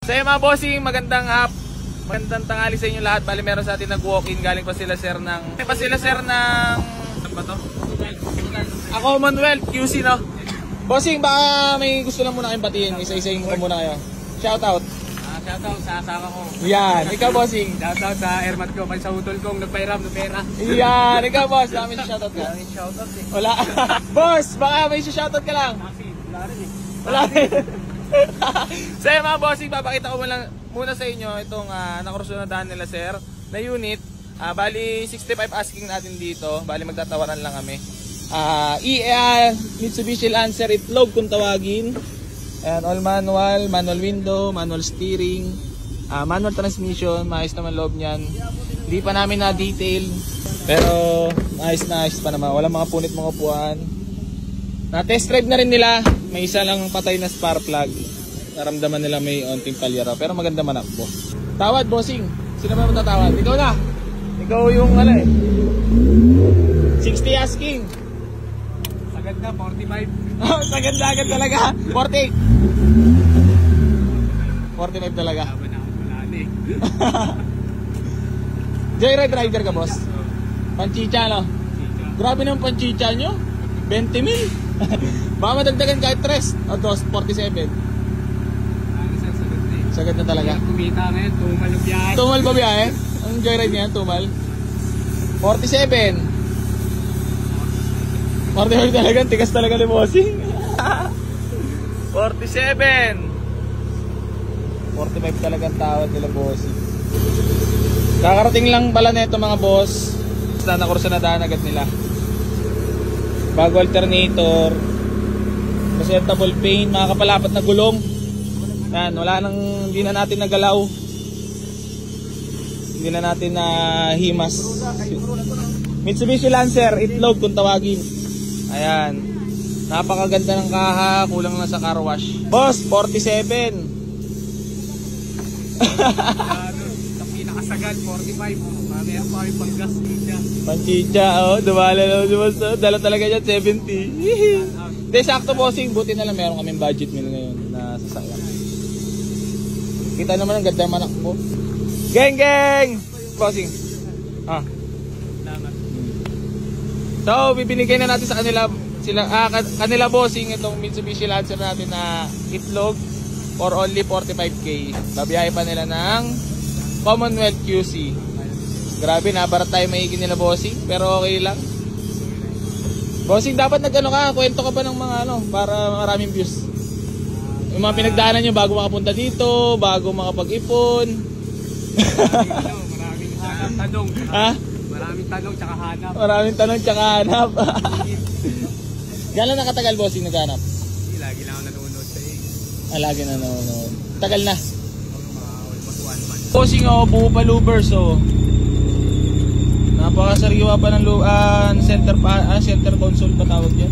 So yun mga bossing, magandang tanghali sa inyo lahat. Bali meron sa atin nag-walk-in. Galing pa sila sir ng ano ba to? Commonwealth QC, no? Bossing, baka may gusto lang muna kayong batiin. Isa-isayin mo muna kayo. Shoutout. Shoutout sa asawa ko. Yan, ikaw bossing. Shoutout sa airmat ko, sa utol kong nagpairam ng pera. Yan, ikaw boss. Baka may shoutout ka. Shoutout eh. Wala. Boss, baka may shoutout ka lang. Wala rin eh. Wala rin. So yun mga bossing, papakita ko muna sa inyo itong nakursunadahan nila sir na unit. Bali 65 asking natin dito. Bali magtatawaran lang kami. Mitsubishi Lancer Itlog kung tawagin. And all manual window, manual steering, manual transmission, maayos naman loob niyan. Hindi pa namin na detail, pero ayos pa naman. Walang mga punit mga upuan. Na test drive na rin nila. May isa lang patay na spark plug. Naramdaman nila may onting palyara, pero maganda manakbo. Tawad bossing. Sino ba matatawad? Ikaw na. Ikaw yung 60 asking. Sagad na, 45. Sagad na agad talaga. 48. 45 talaga. Wala na eh. Joyride rider ka boss? Panchicha no? Grabe naman panchicha nyo. 20 mil. Baka madagdagan kahit 3 o 2, 47. Sagad na talaga. Kumita ngayon, tumal yung biyahe. Tumal ba biyahe? Ang joyride niya, tumal. 47. 45 talaga, tigas talaga ni bossing. 47. 45 talagang tawad nila bossing. Kakarating lang pala na ito mga boss. Na nakursunadahan agad nila. Bago alternator, presentable paint, mga kapalapat na gulong. Yan, hindi na natin nagalaw. Hindi na natin na himas. Mitsubishi Lancer Itlog kung tawagin. Ayan. Napakaganda ng kaha, kulang lang sa car wash. Boss, 47. Sa pinakasagad, 45. Meron pa yung panggas niya. Panchicha, dumala na boss. Dala talaga yan, 70. Hindi, sakto bossing. Buti na lang meron kaming budget meal ngayon na sasakyan. Kita naman ang ganda manak po. Geng! Bossing. So, bibinigay na natin sa kanila bossing itong Mitsubishi Lancer natin na Itlog for only 45k. Babiyahe pa nila ng Commonwealth QC. Grabe, nabarat tayo maigin nila bossing, pero okay lang. Bossing, dapat kwento ka pa ng mga para maraming views. Yung mga pinagdaanan nyo bago makapunta dito, bago makapag-ipon. Maraming tanong. Ha? Maraming tanong tsaka hanap. Maraming tanong tsaka hanap. Gano'n nakatagal bossing naghanap? Lagi lang ako nanonood sa iyo. Lagi na nanonood. Tagal na. Almost 1 month. Bossing buo pa louvers napakasariwa pa ng center console pa tawag yan.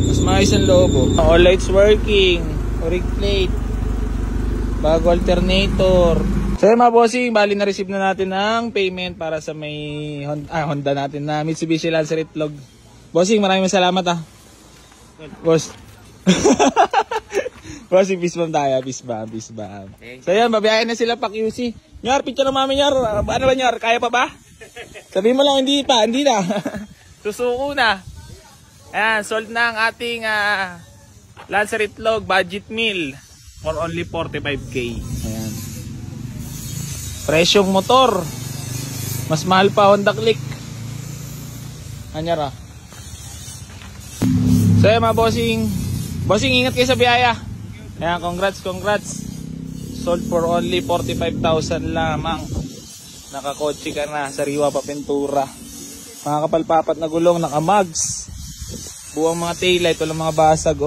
Mas maayos ang loob All lights working. Rig plate. Bago alternator. So yun mga bossing, bali na-receive na natin ang payment para sa may Honda natin na Mitsubishi Lancer Itlog. Bossing, maraming salamat Boss. Bossing, peace bomb tayo. Peace bomb. So yan, babiyahin na sila pa QC. Nyar, picture ng mami Nyar. Ano ba Nyar? Kaya pa ba? Sabihin mo lang, hindi na. Susuko na. Ayan, sold na ang ating Lancer Itlog budget meal for only 45k. Ayan. Presyong motor. Mas mahal pa Honda Click. Anyara. So yun mga bossing. Bossing, ingat kayo sa biyaya. Ayan, congrats. Sold for only 45,000 lamang. Nakakotse ka na. Sariwa pa pintura. Mga kapalpapat na gulong. Naka-mugs. Buwang mga taillight. Walang mga basag